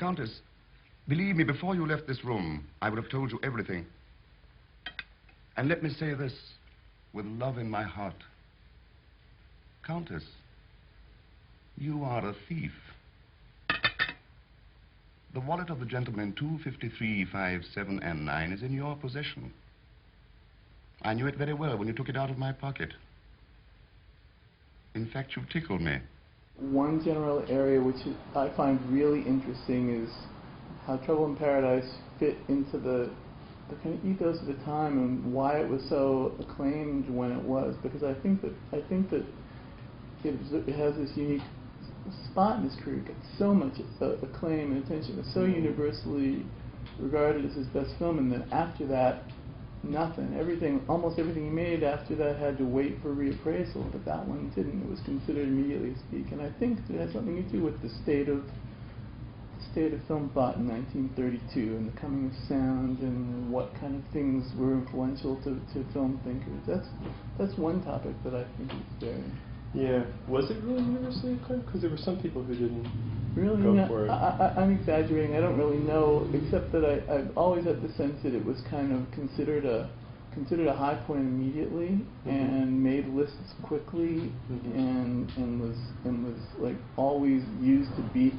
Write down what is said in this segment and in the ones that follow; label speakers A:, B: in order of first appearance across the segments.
A: Countess, believe me, before you left this room, I would have told you everything. And let me say this with love in my heart. Countess, you are a thief. The wallet of the gentleman in 253, 5, 7, and 9 is in your possession. I knew it very well when you took it out of my pocket. In fact, you tickled me.
B: One general area which I find really interesting is how Trouble in Paradise fit into the kind of ethos of the time and why it was so acclaimed when it was. Because I think that it has this unique spot in his career. It got so much acclaim and attention. It's so universally regarded as his best film, and then after that, nothing. Almost everything he made after that had to wait for reappraisal, but that one didn't. It was considered immediately to speak, and I think it has something to do with the state of film thought in 1932 and the coming of sound and what kind of things were influential to film thinkers. That's one topic that I think is very...
C: Yeah. Was it really universally acclaimed? Because there were some people who didn't
B: really
C: go for it.
B: I'm exaggerating. I don't really know, except that I've always had the sense that it was kind of considered a high point immediately, and made lists quickly, and was like always used to beat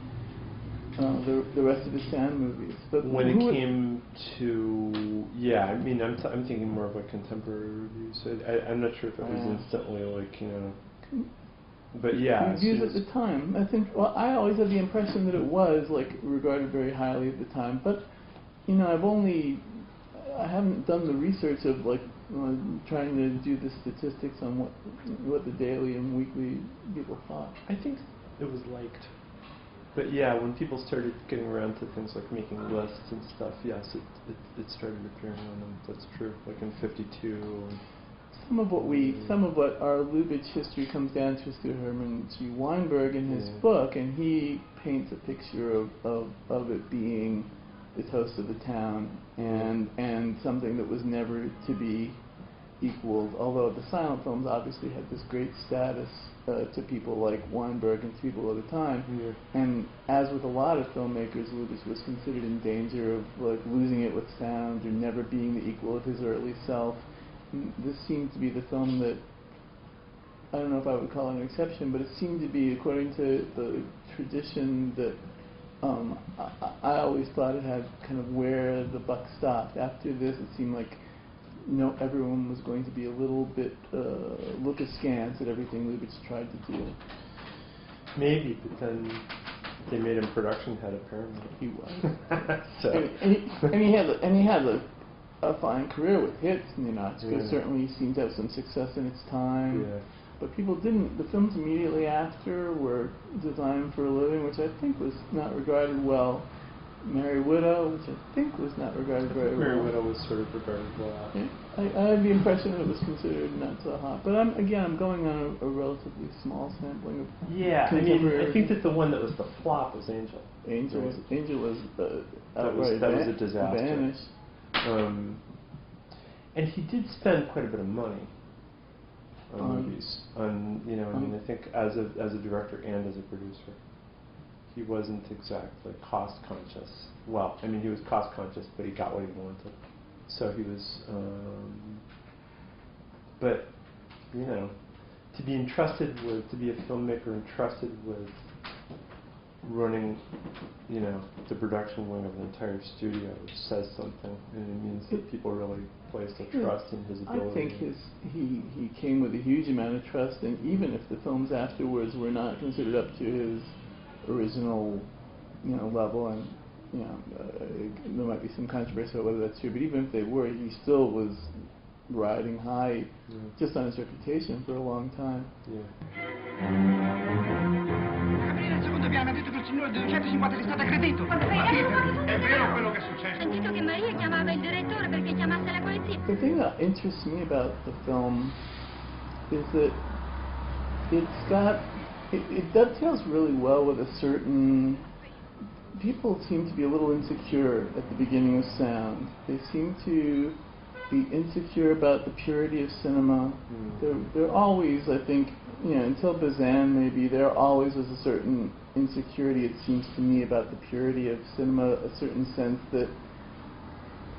B: the rest of his sound movies. But
C: when it came to, yeah, I mean, I'm thinking more of like contemporary reviews. So I'm not sure if it was instantly like, you know. But yeah,
B: reviews at the time, I think. Well, I always had the impression that it was like regarded very highly at the time. But you know, I haven't done the research of like trying to do the statistics on what the daily and weekly people thought.
C: I think it was liked. But yeah, when people started getting around to things like making lists and stuff, yes, it started appearing on them. That's true. Like in '52.
B: Some of what our Lubitsch history comes down to is through Herman G. Weinberg in his book, and he paints a picture of it being the toast of the town and something that was never to be equaled. Although the silent films obviously had this great status to people like Weinberg and to people of the time, and as with a lot of filmmakers, Lubitsch was considered in danger of like losing it with sound or never being the equal of his early self. This seemed to be the film that, I don't know if I would call it an exception, but it seemed to be, according to the tradition, that I always thought it had kind of where the buck stopped. After this, it seemed like everyone was going to be a little bit look askance at everything Lubitsch tried to do.
C: Maybe, but then they made him production head apparently.
B: He was. So. and he had a fine career with hits, you know. It certainly seemed to have some success in its time. Yeah. But people didn't. The films immediately after were designed for a living, which I think was not regarded well. Merry Widow, which I think was not regarded very well.
C: Merry Widow was sort of regarded well.
B: Yeah. I had the impression that it was considered not so hot. But I'm going on a relatively small sampling of contemporary.
C: I think that the one that was the flop was Angel.
B: Angel was outright
C: that was a disaster.
B: Vanished.
C: And he did spend quite a bit of money on movies. I think as a director and as a producer, he wasn't exactly cost conscious. Well, I mean, he was cost conscious, but he got what he wanted. So he was. But you know, to be a filmmaker entrusted with running, the production wing of an entire studio says something, and it means that people really placed a trust in his ability.
B: I think he came with a huge amount of trust, and even if the films afterwards were not considered up to his original, level, and there might be some controversy about whether that's true, but even if they were, he still was riding high just on his reputation for a long time.
D: Mi ha detto che il signore 250 è stato aggredito.
E: È vero quello che è successo?
D: Ha detto che Maria chiamava il direttore perché chiamasse la polizia.
B: The thing that interests me about the film is that it dovetails really well with a certain... People seem to be a little insecure at the beginning of Sound. They seem to be insecure about the purity of cinema. There always, I think, until Bazin maybe, there always was a certain insecurity, it seems to me, about the purity of cinema, a certain sense that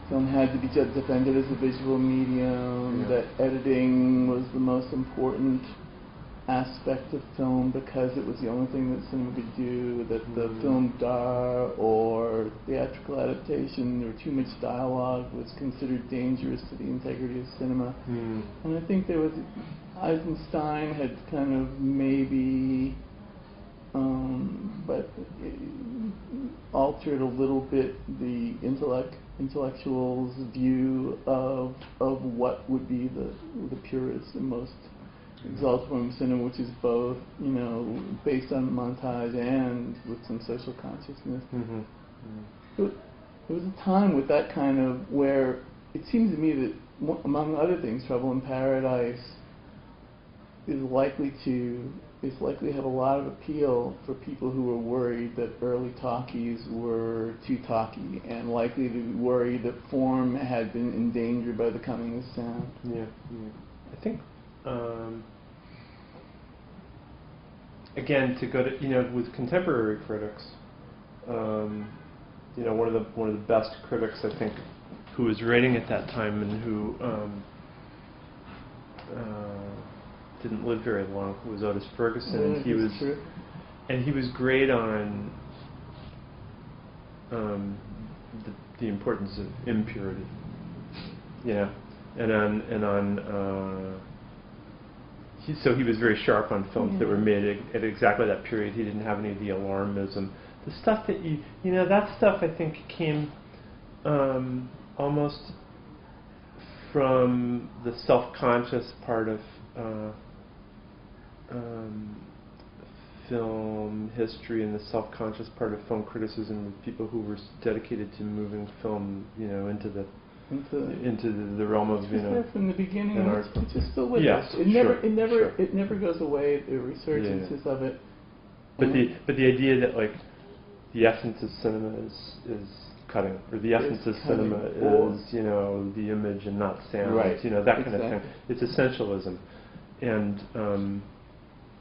B: film had to be defended as a visual medium, that editing was the most important aspect of film because it was the only thing that cinema could do, that the film d'art or theatrical adaptation or too much dialogue was considered dangerous to the integrity of cinema. And I think there was, Eisenstein had kind of maybe but altered a little bit the intellectual's view of what would be the purest and most exalted form of cinema, which is both, based on montage and with some social consciousness. There was a time with that kind of where it seems to me that, among other things, Trouble in Paradise is likely to have a lot of appeal for people who were worried that early talkies were too talky and likely to be worried that form had been endangered by the coming of sound.
C: I think, again, to go to, with contemporary critics, one of the best critics, I think, who was writing at that time and who didn't live very long, was Otis Ferguson. And he was great on the importance of impurity, so he was very sharp on films that were made at exactly that period. He didn't have any of the alarmism. The stuff that that stuff I think came almost from the self-conscious part of film history and the self-conscious part of film criticism, with people who were dedicated to moving film, into the realm of
B: from the beginning,
C: and
B: it's just still with us. It never goes away. The resurgences of it.
C: But the idea that the essence of cinema is cutting, or the essence of cinema is the image and not sound, that kind of thing. It's essentialism,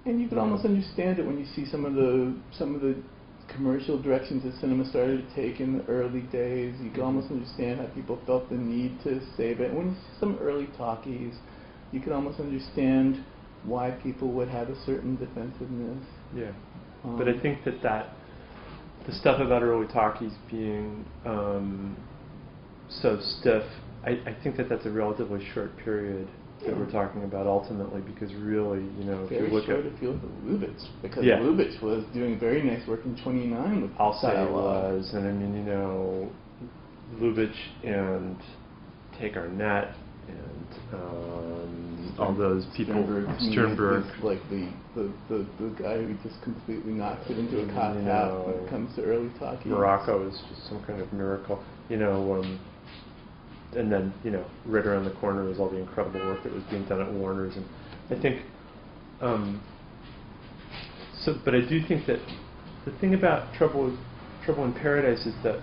C: and
B: you can almost understand it when you see some of the commercial directions that cinema started to take in the early days. You can almost understand how people felt the need to save it. And when you see some early talkies, you can almost understand why people would have a certain defensiveness.
C: But I think that the stuff about early talkies being so stiff, I think that's a relatively short period that we're talking about ultimately, because really, if you look at
B: Lubitsch, because Lubitsch was doing very nice work in 29 with
C: I'll say it was, and I mean, Lubitsch and Take Arnett and all those people, Sternberg,
B: like the guy who just completely knocks it into a cocked hat when it comes to early talkies.
C: Morocco is just some kind of miracle, and then, right around the corner was all the incredible work that was being done at Warner's. And I think, but I do think that the thing about Trouble in Paradise is that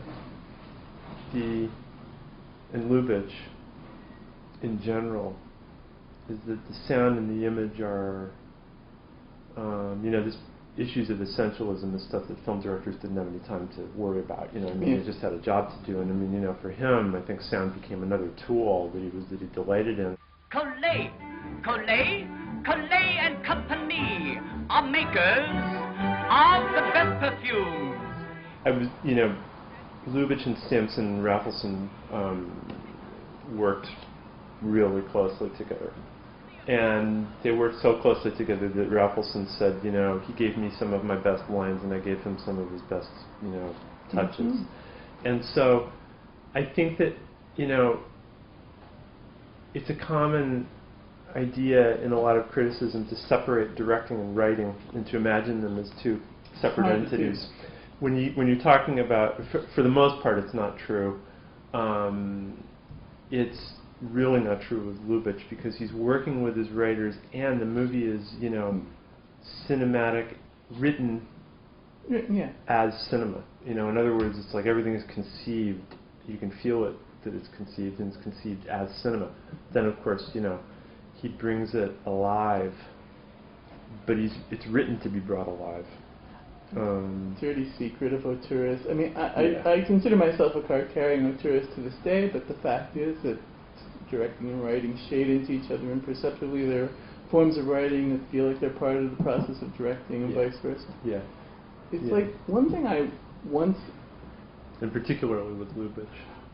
C: and Lubitsch, in general, is that the sound and the image are, this issues of essentialism is stuff that film directors didn't have any time to worry about. They just had a job to do. And for him, I think sound became another tool that he delighted in.
D: Collet and Company are makers of the best perfumes.
C: I was, Lubitsch and Stimson and Raffleson worked really closely together. And they worked so closely together that Raffleson said, he gave me some of my best lines and I gave him some of his best, touches. And so I think that, it's a common idea in a lot of criticism to separate directing and writing and to imagine them as two separate entities. When you're talking about, for the most part, it's not true. It's really not true with Lubitsch, because he's working with his writers, and the movie is, cinematic, written as cinema. In other words, it's like everything is conceived. You can feel it that it's conceived, and it's conceived as cinema. Then, of course, he brings it alive, but it's written to be brought alive.
B: Dirty secret of auteurs. I mean, I consider myself a card-carrying auteur to this day, but the fact is that directing and writing shade into each other imperceptibly. There are forms of writing that feel like they're part of the process of directing, and vice versa.
C: Yeah.
B: It's like one thing I once...
C: And particularly with Lubitsch.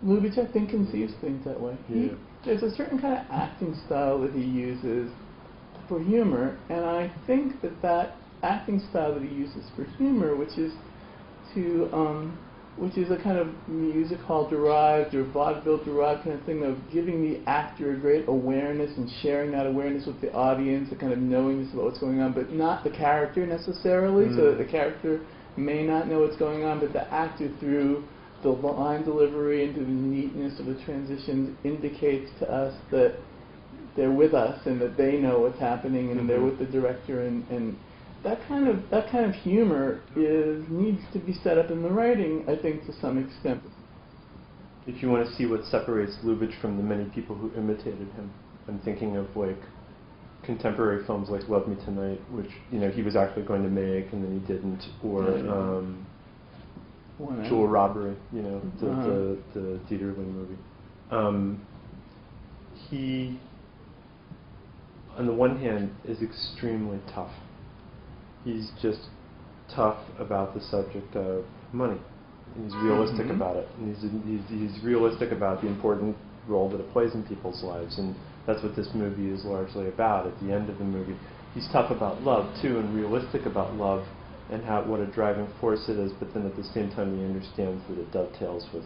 B: Lubitsch, I think, conceives things that way.
C: Yeah.
B: There's a certain kind of acting style that he uses for humor, and I think that acting style that he uses for humor, which is a kind of music hall derived or vaudeville derived kind of thing of giving the actor a great awareness and sharing that awareness with the audience, a kind of knowingness about what's going on, but not the character necessarily, so that the character may not know what's going on, but the actor, through the line delivery and through the neatness of the transitions, indicates to us that they're with us and that they know what's happening and they're with the director, and that kind of humor needs to be set up in the writing, I think, to some extent.
C: If you want to see what separates Lubitsch from the many people who imitated him, I'm thinking of like contemporary films like Love Me Tonight, which he was actually going to make and then he didn't, or Jewel Robbery, the Dieterlen movie. He, on the one hand, is extremely tough. He's just tough about the subject of money. He's realistic about it. And he's realistic about the important role that it plays in people's lives. And that's what this movie is largely about at the end of the movie. He's tough about love, too, and realistic about love and what a driving force it is, but then at the same time he understands that it dovetails with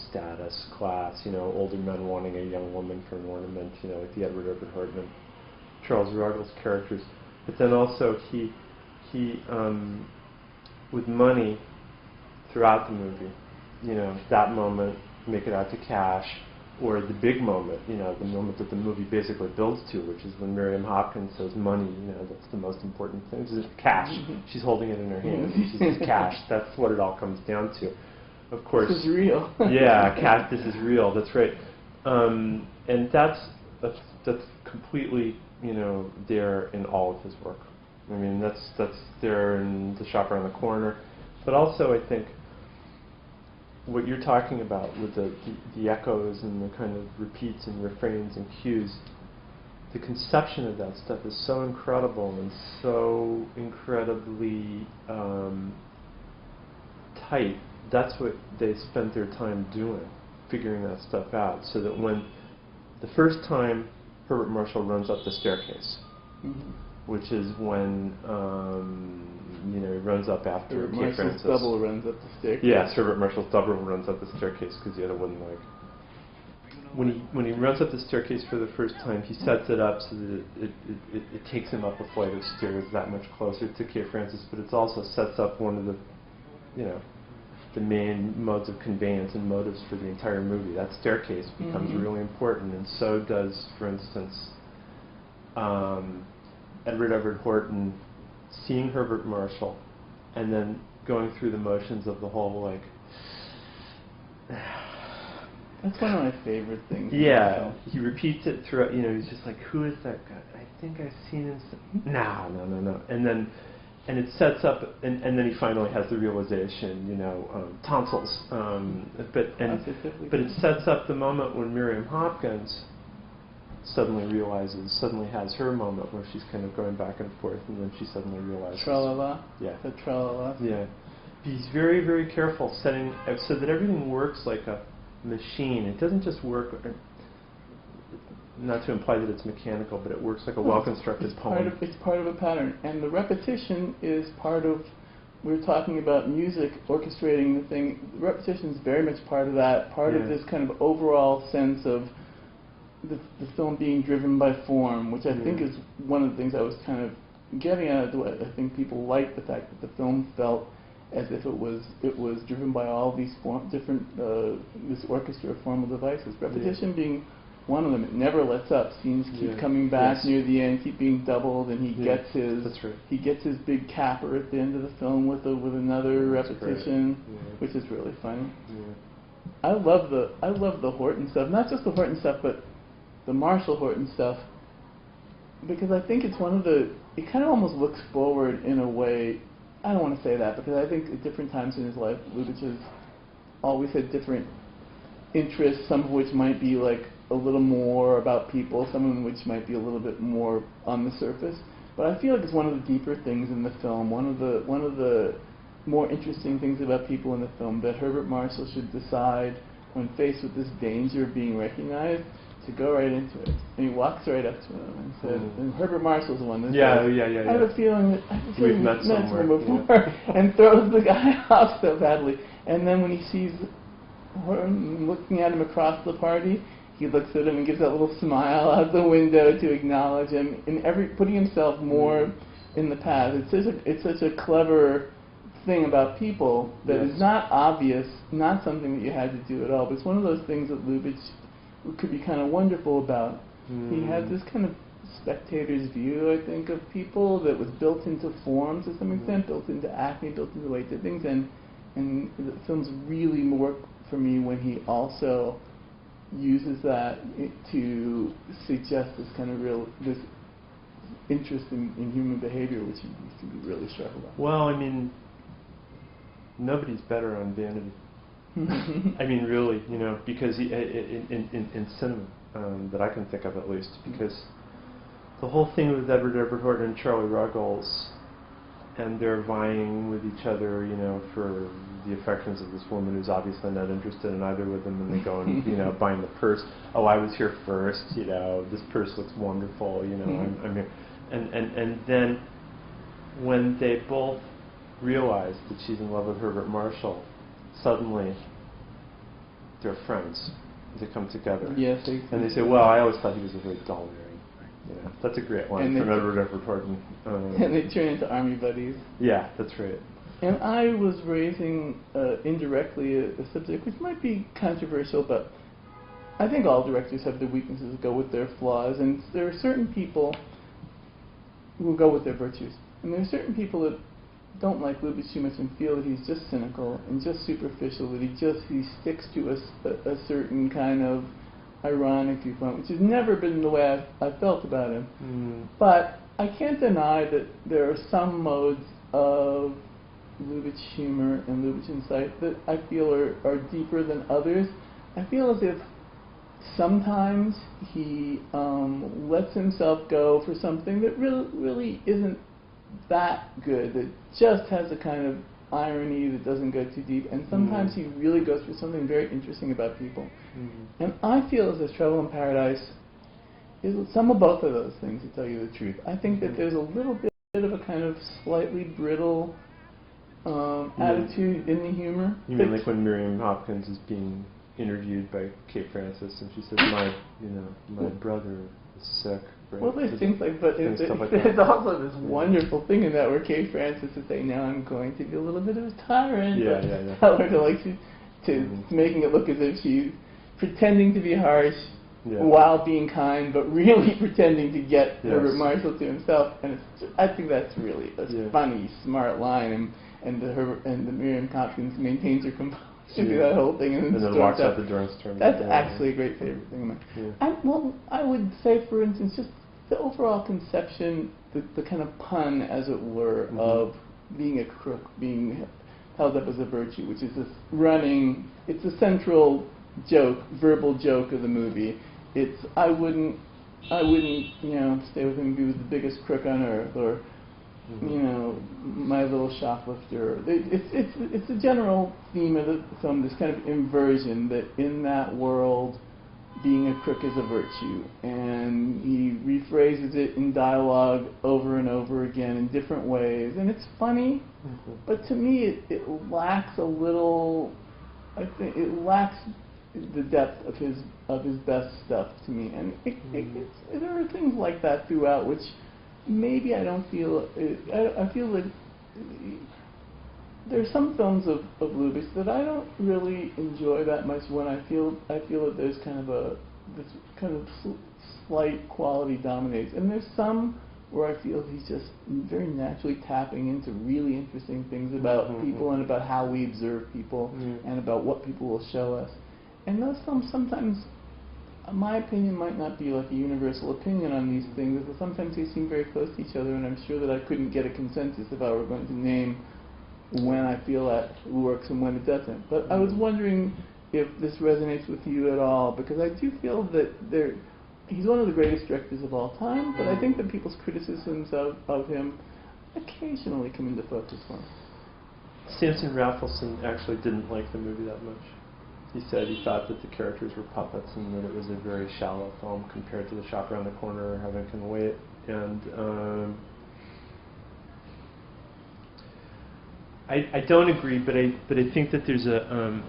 C: status, class, older men wanting a young woman for an ornament, like the Edward Horton and Charles Ruggles characters. But then also he with money throughout the movie, that moment, make it out to cash, or the big moment, the moment that the movie basically builds to, which is when Miriam Hopkins says money, that's the most important thing. This is cash. She's holding it in her hand. She says cash. That's what it all comes down to. Of course.
B: This is real.
C: Yeah, cash. This is real. That's right. And that's completely, there in all of his work. I mean, that's there in The Shop Around the Corner. But also, I think, what you're talking about with the echoes and the kind of repeats and refrains and cues, the conception of that stuff is so incredible and so incredibly tight. That's what they spent their time doing, figuring that stuff out, so that when the first time Herbert Marshall runs up the staircase, which is when he runs up after
B: Herbert
C: Kate
B: Marshall's
C: Francis.
B: double runs up the staircase.
C: Yes, Herbert Marshall's double runs up the staircase because the other wouldn't like. When he runs up the staircase for the first time, he sets it up so that it takes him up a flight of stairs that much closer to Kate Francis, but it also sets up one of the, the main modes of conveyance and motives for the entire movie. That staircase becomes really important, and so does, for instance, Edward Horton seeing Herbert Marshall and then going through the motions of the whole, like...
B: That's one of my favorite things.
C: Yeah, he repeats it throughout, he's just like, who is that guy? I think I've seen him... No. And it sets up, and then he finally has the realization, tonsils. But it sets up the moment when Miriam Hopkins suddenly has her moment where she's kind of going back and forth, and then she suddenly realizes.
B: Tra-la-la.
C: Yeah.
B: The tra-la-la.
C: Yeah. He's very, very careful setting so that everything works like a machine. It doesn't just work, not to imply that it's mechanical, but it works like a well-constructed poem.
B: It's part of a pattern, and the repetition is part of. We're talking about music orchestrating the thing. The repetition is very much part of that. Part of this kind of overall sense of the film being driven by form, which I think is one of the things I was kind of getting at. I think people like the fact that the film felt as if it was driven by all these different this orchestra of formal devices. Repetition being one of them. It never lets up. Scenes keep coming back near the end, keep being doubled, and he gets his big capper at the end of the film with another repetition, which is really funny. I love the Horton stuff, not just the Horton stuff, but the Marshall Horton stuff, because I think it's one of the, it kind of almost looks forward in a way. I don't want to say that, because I think at different times in his life, Lubitsch has always had different interests, some of which might be like a little more about people, some of which might be a little bit more on the surface. But I feel like it's one of the deeper things in the film, one of the more interesting things about people in the film, that Herbert Marshall should decide, when faced with this danger of being recognized, to go right into it. And he walks right up to him and says, and Herbert Marshall's the one that says, I have a feeling that
C: we've met
B: somewhere before, and throws the guy off so badly. And then when he sees Horton looking at him across the party, he looks at him and gives that little smile out the window to acknowledge him, in putting himself more in the path. It's such a clever thing about people that is not obvious, not something that you had to do at all, but it's one of those things that Lubitsch could be kind of wonderful about. He had this kind of spectator's view, I think, of people that was built into forms to some extent, built into acting, built into the way he did things, and the films really work for me when he also uses that to suggest this kind of this interest in human behavior, which he can be really sharp about.
C: Well, I mean, nobody's better on vanity. I mean, really, you know, because in cinema, that I can think of at least, because the whole thing with Edward Horton and Charlie Ruggles, and they're vying with each other, you know, for the affections of this woman who's obviously not interested in either of them, and they go and, you know, buying the purse. Oh, I was here first, you know, this purse looks wonderful, you know, I'm here. And then when they both realize that she's in love with Herbert Marshall, suddenly they're friends. They come together.
B: Yes,
C: and they say, well, I always thought he was a very dull man. You know, that's a great line from Edward Horton.
B: And they turn into army buddies.
C: Yeah, that's right.
B: And I was raising indirectly a subject which might be controversial, but I think all directors have their weaknesses that go with their flaws, and there are certain people who go with their virtues. And there are certain people that don't like Lubitsch too much and feel that he's just cynical and just superficial, that he sticks to a certain kind of ironic viewpoint, which has never been the way I've felt about him. But I can't deny that there are some modes of Lubitsch humor and Lubitsch insight that I feel are deeper than others. I feel as if sometimes he lets himself go for something that really isn't that good, that just has a kind of irony that doesn't go too deep, and sometimes he really goes for something very interesting about people. And I feel as if Trouble in Paradise is some of both of those things, to tell you the truth. I think that there's a little bit of a kind of slightly brittle attitude in the humor.
C: You mean like when Miriam Hopkins is being interviewed by Kate Francis, and she says, my brother is sick. Right?
B: Well, there's things like, but there's also this wonderful thing in that where Kate Francis is saying, now I'm going to be a little bit of a tyrant. Tell her to making it look as if she's pretending to be harsh while being kind, but really pretending to get Herbert Marshall to himself. And I think that's really a funny, smart line, and the Miriam Hopkins maintains her composure through that whole thing, and
C: then walks out the door and storms.
B: That's actually a great favorite thing of mine. I would say, for instance, just the overall conception, the kind of pun, as it were, of being a crook, being held up as a virtue, which is this running, it's a central joke, verbal joke of the movie. It's, I wouldn't, stay with him if he was the biggest crook on earth, or, my little shoplifter. It's a general theme of the film, this kind of inversion that in that world, being a crook is a virtue, and he rephrases it in dialogue over and over again in different ways, and it's funny, but to me it lacks a little. I think it lacks the depth of his best stuff to me, and there are things like that throughout which maybe I don't feel. I feel that there are some films of Lubitsch that I don't really enjoy that much when I feel that there's kind of this kind of slight quality dominates, and there's some where I feel he's just very naturally tapping into really interesting things about people and about how we observe people and about what people will show us. And those films sometimes, my opinion might not be like a universal opinion on these things, but sometimes they seem very close to each other, and I'm sure that I couldn't get a consensus if I were going to name when I feel that works and when it doesn't. But I was wondering if this resonates with you at all, because I do feel that he's one of the greatest directors of all time, but I think that people's criticisms of him occasionally come into focus for him.
C: Samson Raffleson actually didn't like the movie that much. He said he thought that the characters were puppets and that it was a very shallow film compared to The Shop Around the Corner or Heaven Can Wait. And I don't agree, but I think that there's a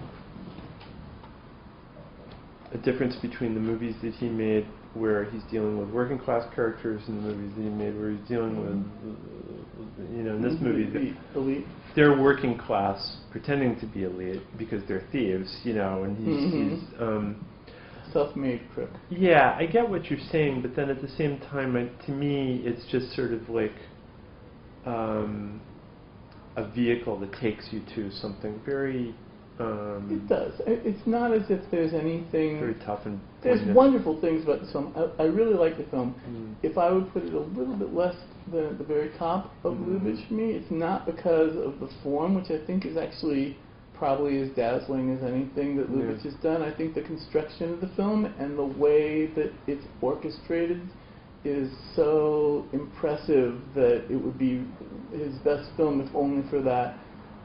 C: difference between the movies that he made where he's dealing with working class characters and the movies that he made where he's dealing with, in this movie,
B: elite.
C: They're working class, pretending to be elite because they're thieves, and he's
B: self-made crook.
C: Yeah, I get what you're saying, but then at the same time, to me, it's just sort of like a vehicle that takes you to something very.
B: It does. It's not as if there's anything.
C: Very tough and.
B: There's
C: poignant.
B: wonderful things about the film. I really like the film. If I would put it a little bit less than at the very top of Lubitsch for me, it's not because of the form, which I think is actually probably as dazzling as anything that Lubitsch has done. I think the construction of the film and the way that it's orchestrated is so impressive that it would be his best film if only for that.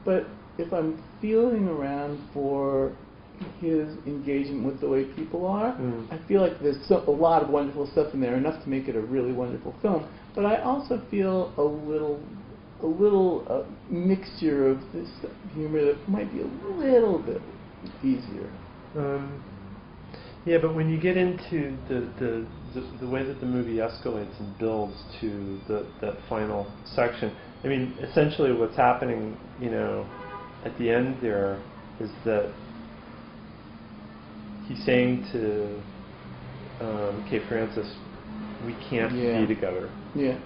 B: But if I'm feeling around for his engagement with the way people are, I feel like there's a lot of wonderful stuff in there, enough to make it a really wonderful film. But I also feel a little mixture of this humor that might be a little bit easier.
C: Yeah, but when you get into the way that the movie escalates and builds to that final section, I mean, essentially what's happening, at the end there is that he's saying to Kay Francis, we can't be together.
B: Yeah.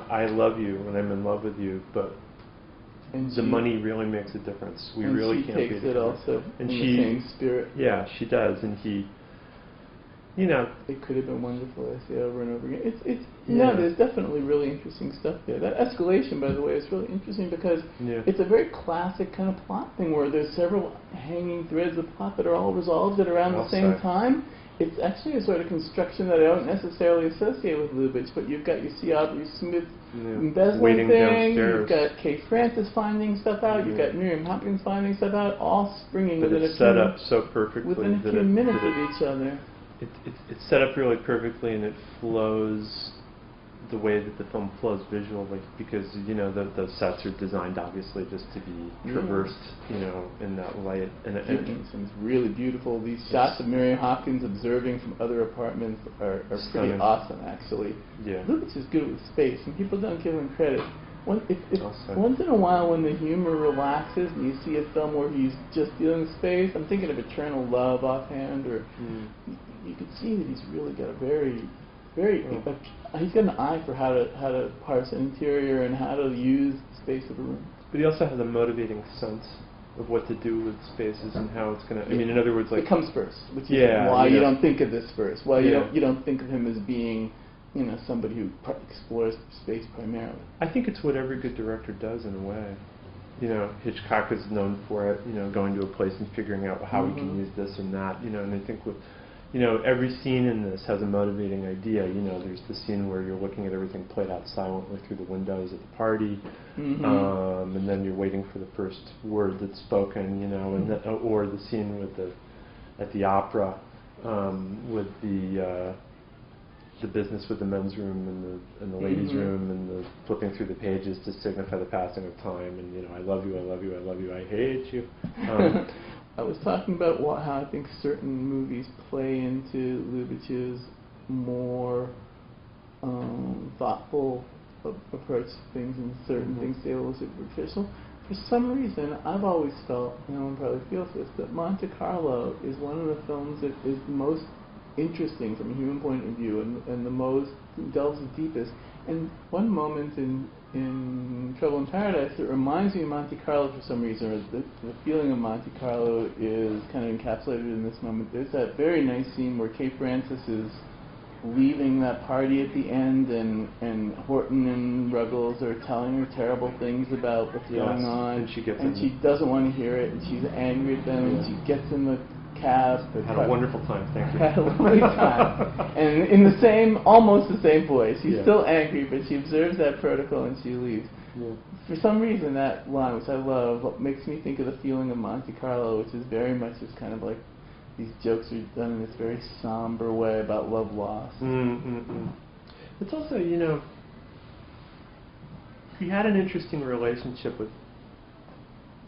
C: I love you and I'm in love with you, but
B: and
C: the money really makes a difference. We really can't be together.
B: And she takes it also in the same spirit.
C: Yeah, she does, and he,
B: It could have been wonderful, I say over and over again. No, there's definitely really interesting stuff there. That escalation, by the way, is really interesting because it's a very classic kind of plot thing where there's several hanging threads of plot that are all resolved at around the same time. It's actually a sort of construction that I don't necessarily associate with Lubitsch, but you've got your C. Aubrey Smith embezzling thing, you've got Kay Francis finding stuff out, you've got Miriam Hopkins finding stuff out, all springing within a few minutes of each other.
C: It's set up really perfectly, and it flows the way that the film flows visually, because the sets are designed obviously just to be traversed, in that light. And
B: it's really beautiful. These shots of Miriam Hopkins observing from other apartments are pretty awesome, actually.
C: Yeah.
B: Lubitsch is good with space, and people don't give him credit. Once in a while, when the humor relaxes and you see a film where he's just dealing with space, I'm thinking of Eternal Love offhand, or you can see that he's really got a very he's got an eye for how to parse an interior and how to use the space of a room.
C: But he also has a motivating sense of what to do with spaces and how it's going to. I mean, in other words, like
B: it comes first, which is why you don't think of this first. Why you don't think of him as being somebody who explores space primarily.
C: I think it's what every good director does in a way. Hitchcock is known for it. Going to a place and figuring out how we can use this and that. And I think with every scene in this has a motivating idea. There's the scene where you're looking at everything played out silently through the windows at the party, and then you're waiting for the first word that's spoken, and or the scene at the opera with the business with the men's room and the ladies' room and the flipping through the pages to signify the passing of time, and I love you, I love you, I love you, I hate you.
B: I was talking about how I think certain movies play into Lubitsch's more thoughtful approach to things, and certain things stay a little superficial. For some reason, I've always felt, no one probably feels this, that Monte Carlo is one of the films that is most interesting from a human point of view and the most delves the deepest. And one moment in Trouble in Paradise, it reminds me of Monte Carlo for some reason, or the feeling of Monte Carlo is kind of encapsulated in this moment. There's that very nice scene where Kate Francis is leaving that party at the end, and Horton and Ruggles are telling her terrible things about what's going on,
C: and
B: she doesn't want to hear it, and she's angry at them, and she gets in the cab.
C: Had a wonderful time, thank you.
B: Had a lovely time. And in the same, almost the same voice. She's still angry, but she observes that protocol and she leaves.
C: Yeah.
B: For some reason, that line, which I love, makes me think of the feeling of Monte Carlo, which is very much just kind of like these jokes are done in this very somber way about love lost.
C: It's also, you know, he had an interesting relationship with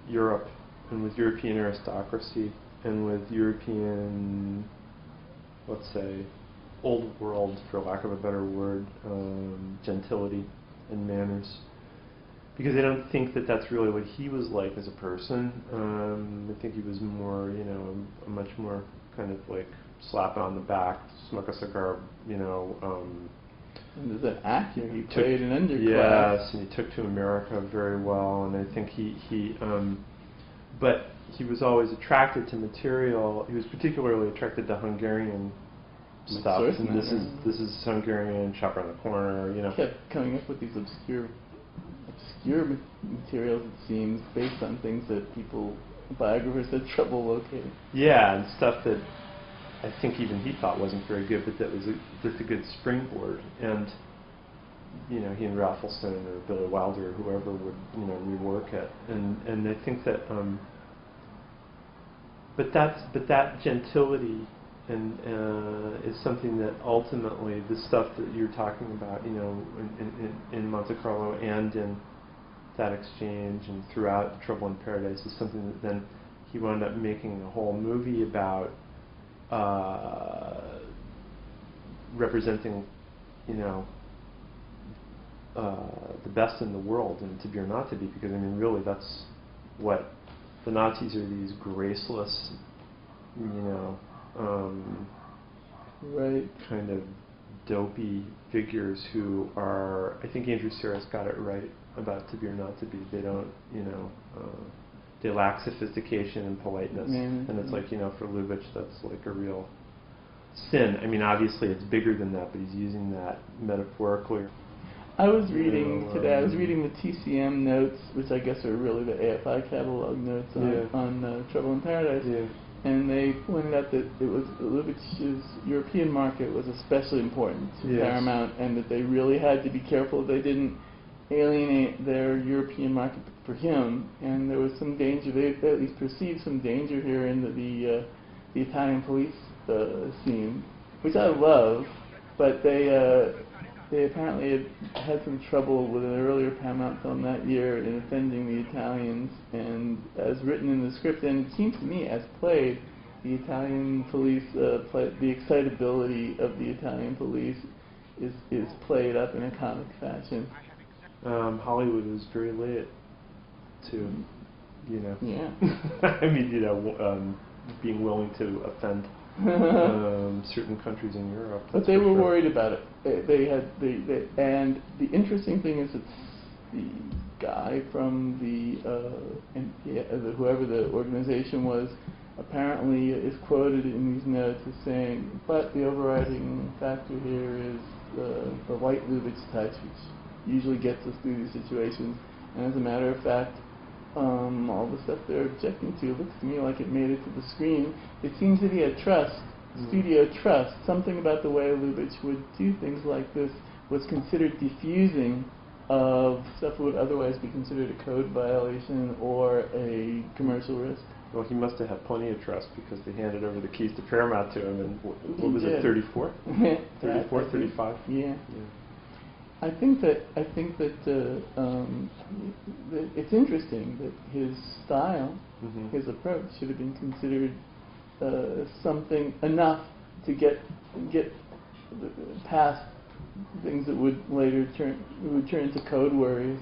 C: Europe and with European aristocracy and with European, let's say, old world, for lack of a better word, gentility and manners. Because I don't think that that's really what he was like as a person. I think he was more, you know, a much more kind of like slap on the back, smoke a cigar, you know.
B: And as an actor, he played an underclass.
C: Yes, and he took to America very well, and I think but he was always attracted to material. He was particularly attracted to Hungarian stuff, and this is Hungarian, Shop Around the Corner, you know.
B: He kept coming up with these obscure materials, it seems, based on things that biographers had trouble locating.
C: Yeah, and stuff that I think even he thought wasn't very good, but that was just a good springboard. And you know, he and Ralph Ellison or Billy Wilder or whoever would, you know, rework it. And I think that, but that gentility and is something that ultimately the stuff that you're talking about, you know, in Monte Carlo and in that exchange and throughout Trouble in Paradise is something that then he wound up making a whole movie about, representing, you know, the best in the world, and to be or not to be, because I mean really that's what the Nazis are, these graceless, you know, kind of dopey figures who are, I think Andrew Serres got it right about to be or not to be. They don't, you know, they lack sophistication and politeness. And it's like, you know, for Lubitsch that's like a real sin. I mean obviously it's bigger than that, but he's using that metaphorically.
B: I was reading today, I was reading the TCM notes, which I guess are really the AFI catalog notes on Trouble in Paradise. Yeah. And they pointed out that it was Lubitsch's European market was especially important to Paramount, and that they really had to be careful they didn't alienate their European market for him. And there was some danger, they at least perceived some danger here in the Italian police scene, which I love, but they apparently had some trouble with an earlier Paramount film that year in offending the Italians, and as written in the script, and it seems to me as played, the Italian police, the excitability of the Italian police is played up in a comic fashion.
C: Hollywood was very late to, you know,
B: yeah.
C: I mean, you know, being willing to offend certain countries in Europe.
B: But they were worried about it. And the interesting thing is that the guy from whoever the organization was apparently is quoted in these notes as saying, but the overriding factor here is the white Lubitsch touch, which usually gets us through these situations. And as a matter of fact, all the stuff they're objecting to looks to me like it made it to the screen. It seems that he had trust, studio trust. Something about the way Lubitsch would do things like this was considered diffusing of stuff that would otherwise be considered a code violation or a commercial risk.
C: Well, he must have had plenty of trust because they handed over the keys to Paramount to him in, what was it, 34? 34, 35?
B: Yeah. I think that it's interesting that his style, his approach, should have been considered something enough to get past things that would later turn into code worries.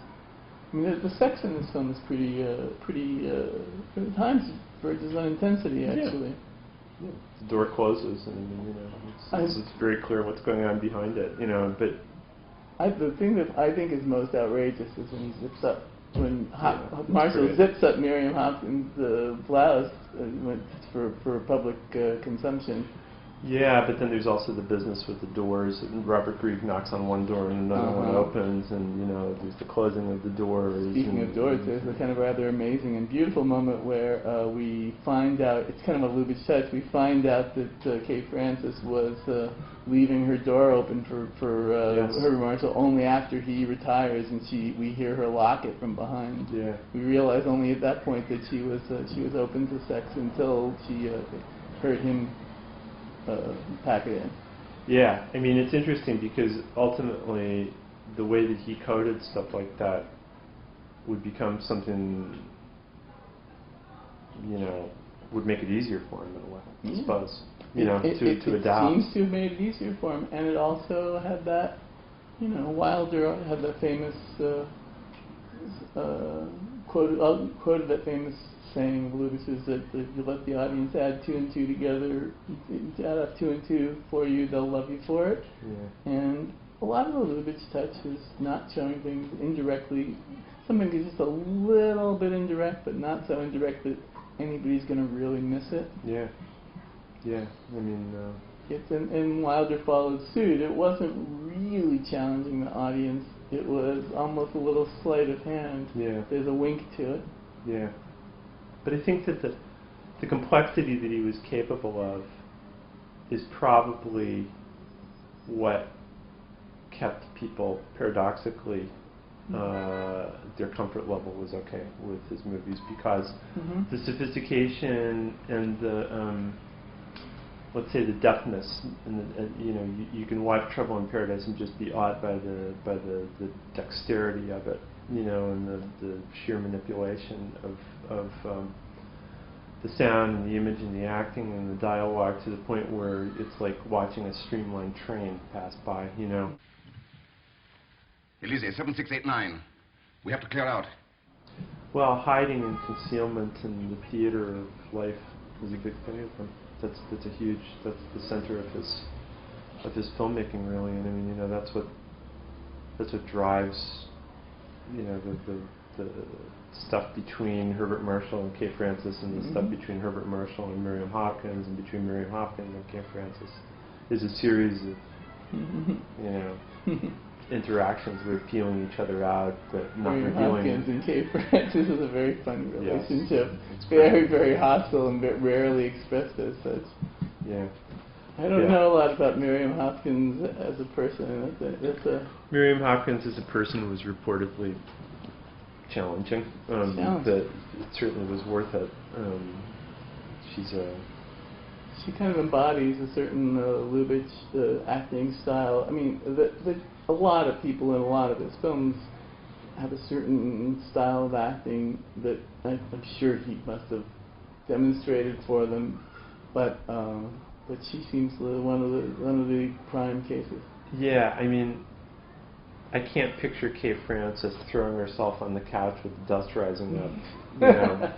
B: I mean, the sex in this film is pretty at times verges on intensity, actually.
C: Yeah. The door closes, and you know, it's very clear what's going on behind it. You know, but
B: The thing that I think is most outrageous is when he zips up, when Marshall
C: great.
B: zips up Miriam Hopkins' blouse went for public consumption.
C: Yeah, but then there's also the business with the doors. And Robert Grieve knocks on one door and another one opens, and there's the closing of the doors.
B: Speaking of doors, there's a kind of rather amazing and beautiful moment where we find out, it's kind of a Lubitsch touch, we find out that Kay Francis was leaving her door open for Herbert Marshall only after he retires, and we hear her lock it from behind.
C: Yeah.
B: We realize only at that point that she was open to sex until she heard him pack it in.
C: Yeah, I mean, it's interesting because ultimately the way that he coded stuff like that would become something, would make it easier for him in a way, I suppose. To adapt.
B: It seems to have made it easier for him, and it also had that, Wilder had that famous quoted that famous saying of Lubitsch's that you let the audience add 2 and 2 together, add up 2 and 2 for you, they'll love you for it.
C: Yeah.
B: And a lot of the Lubitsch touch is not showing things indirectly. Something is just a little bit indirect, but not so indirect that anybody's going to really miss it.
C: Yeah. Yeah. I mean.
B: And Wilder followed suit. It wasn't really challenging the audience. It was almost a little sleight of hand.
C: Yeah.
B: There's a wink to it.
C: Yeah. But I think that the complexity that he was capable of is probably what kept people, paradoxically, their comfort level was okay with his movies, because the sophistication and the, let's say, the deftness, and you can watch Trouble in Paradise and just be awed by the dexterity of it, and the sheer manipulation of the sound and the image and the acting and the dialogue, to the point where it's like watching a streamlined train pass by,
A: Elise, 7689. We have to clear out.
C: Well, hiding and concealment in the theater of life is a big thing of him. That's the center of his filmmaking, really. And I mean, that's what drives, the stuff between Herbert Marshall and Kay Francis, and the stuff between Herbert Marshall and Miriam Hopkins, and between Miriam Hopkins and Kay Francis, is a series of, interactions where feeling each other out, but not
B: Miriam
C: revealing
B: Hopkins and Kay Francis is a very funny relationship.
C: It's
B: very, very hostile and rarely expressed as such.
C: Yeah.
B: I don't know a lot about Miriam Hopkins as a person.
C: Miriam Hopkins as a person was reportedly challenging. But it certainly was worth it.
B: She kind of embodies a certain Lubitsch acting style. I mean, a lot of people in a lot of his films have a certain style of acting that I'm sure he must have demonstrated for them, but she seems one of the prime cases.
C: Yeah, I mean, I can't picture Kay Francis throwing herself on the couch with the dust rising up,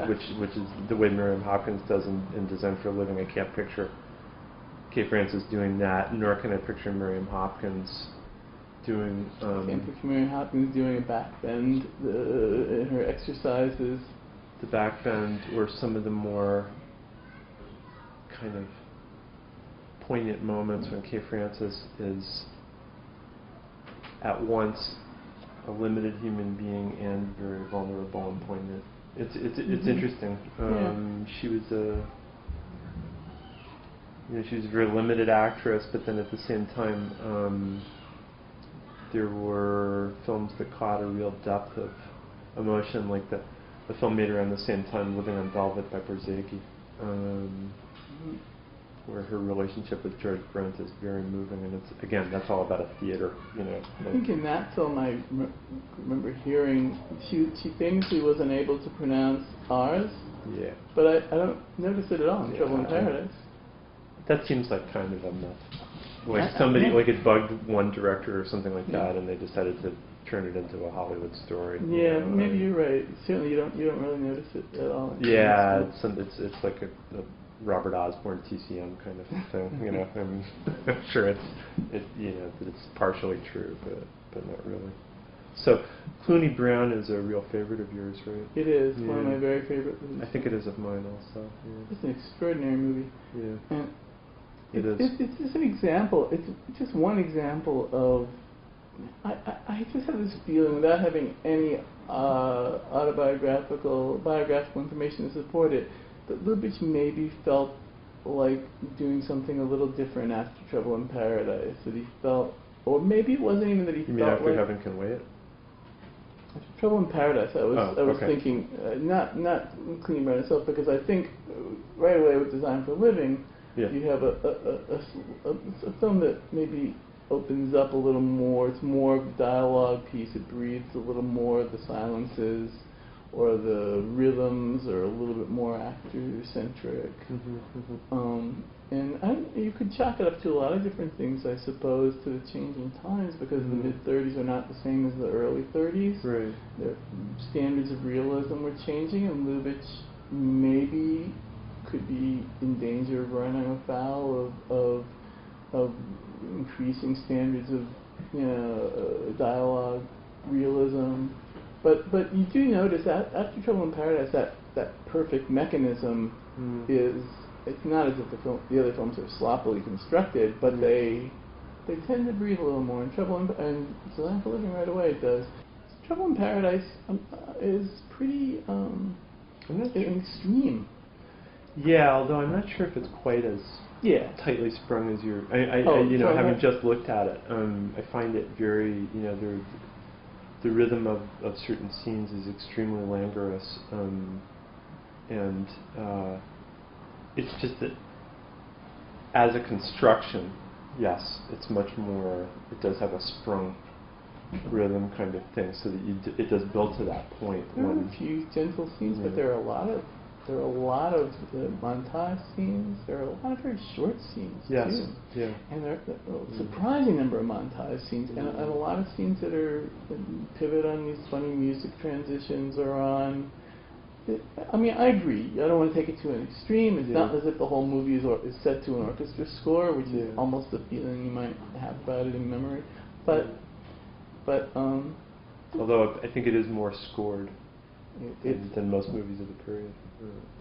C: which is the way Miriam Hopkins does in Design for a Living. I can't picture Kay Francis doing that, nor can I picture Miriam Hopkins doing.
B: I can't picture Miriam Hopkins doing a backbend in her exercises.
C: The backbend, or some of the more kind of poignant moments when Kay Francis is at once a limited human being and very vulnerable and poignant. It's interesting. She was she was a very limited actress, but then at the same time, there were films that caught a real depth of emotion, like the film made around the same time, Living on Velvet by Berzegi, where her relationship with George Brent is very moving, and that's all about a theater,
B: I think in that film I remember hearing she famously wasn't able to pronounce R's.
C: Yeah.
B: But I don't notice it at all in Trouble in Paradise.
C: That seems like kind of a myth. Like somebody, like it bugged one director or something like that, and they decided to turn it into a Hollywood story.
B: Yeah, maybe you're right. Certainly, you don't really notice it at all.
C: Yeah, it's like a Robert Osborne TCM kind of thing. I'm sure that it's partially true, but but not really. So Clooney Brown is a real favorite of yours, right?
B: It is one of my very favorite movies.
C: I think it is of mine also. Yeah.
B: It's an extraordinary movie.
C: Yeah.
B: And
C: It is.
B: It's just an example. It's just one example of. I just have this feeling, without having any biographical information to support it, that Lubitsch maybe felt like doing something a little different after Trouble in Paradise. That he felt, or maybe it wasn't even that he
C: You
B: felt
C: mean after
B: like
C: Heaven Can Wait?
B: after Trouble in Paradise. I was
C: okay.
B: thinking not Clean Brown itself, because I think right away with Design for a Living, you have a film that maybe opens up a little more. It's more of a dialogue piece. It breathes a little more of the silences or the rhythms, or a little bit more actor-centric. And you could chalk it up to a lot of different things, I suppose, to the changing times, because the mid-30s are not the same as the early 30s.
C: Right.
B: Their standards of realism were changing, and Lubitsch maybe could be in danger of running afoul of increasing standards of dialogue realism. But you do notice that after Trouble in Paradise, that perfect mechanism is. It's not as if the other films are sloppily constructed, but they tend to breathe a little more. And and Design for a Living right away does. Trouble in Paradise is pretty extreme.
C: Yeah, although I'm not sure if it's quite as tightly sprung as your. Having just looked at it, I find it very, the rhythm of certain scenes is extremely languorous, and it's just that as a construction, yes, it's much more. It does have a sprung rhythm kind of thing, so that it does build to that point.
B: There are a few gentle scenes, but there are a lot of montage scenes. There are a lot of very short scenes too.
C: Yeah.
B: And there are a surprising number of montage scenes, and a lot of scenes that are pivot on these funny music transitions or on. I mean, I agree. I don't want to take it to an extreme. It's not as if the whole movie is set to an orchestra score, which is almost the feeling you might have about it in memory. But
C: although I think it is more scored than most movies of the period.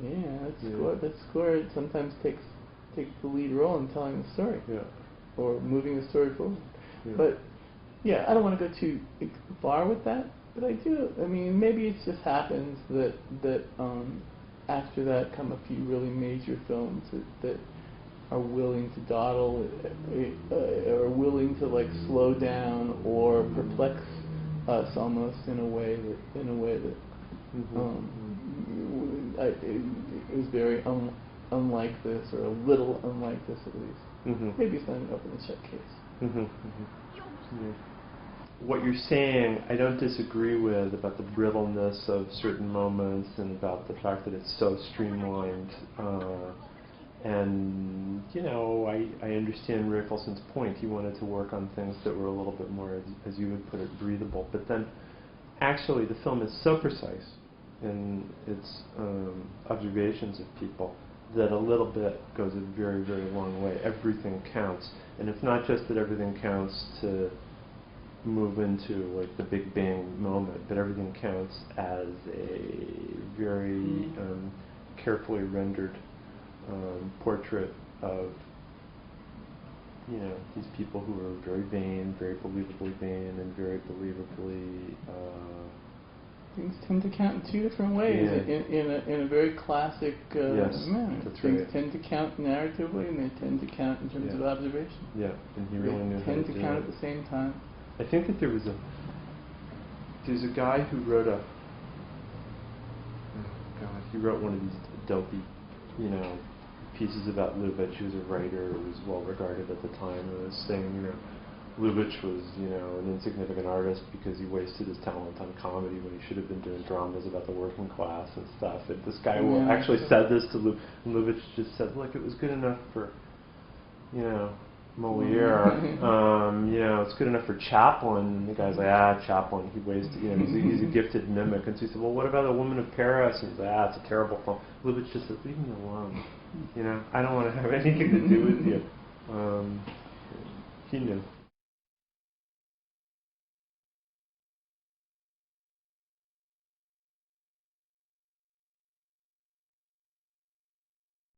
B: That score sometimes takes the lead role in telling the story, or moving the story forward. But I don't want to go too far with that. But I do. I mean, maybe it just happens that after that come a few really major films that are willing to dawdle, are willing to like slow down or perplex us almost in a way that it was very unlike this, or a little unlike this at least. Maybe it's not an open and shut case.
C: What you're saying, I don't disagree with, about the brittleness of certain moments and about the fact that it's so streamlined. And I understand Ray Folson's point. He wanted to work on things that were a little bit more, as you would put it, breathable. But then, actually, the film is so precise in its observations of people that a little bit goes a very, very long way. Everything counts. And it's not just that everything counts to move into like the Big Bang moment, but everything counts as a very carefully rendered portrait of these people who are very vain, very believably vain, and very believably.
B: Things tend to count in two different ways in a very classic manner. Things tend to count narratively, and they tend to count in terms of observation.
C: Yeah, and he really knew how to do it.
B: Tend to count at the same time.
C: I think that there's a guy who wrote he wrote one of these dopey, pieces about Lubitsch. He was a writer who was well regarded at the time, and was saying, Lubitsch was, an insignificant artist because he wasted his talent on comedy when he should have been doing dramas about the working class and stuff. And this guy actually said this to Lubitsch, and Lubitsch just said, look, it was good enough for, Moliere, it's good enough for Chaplin. And the guy's like, Chaplin, he wasted, he's a gifted mimic. And so he said, well, what about A Woman of Paris? And he's like, it's a terrible film. Lubitsch just said, leave me alone. I don't want to have anything to do with you. He knew.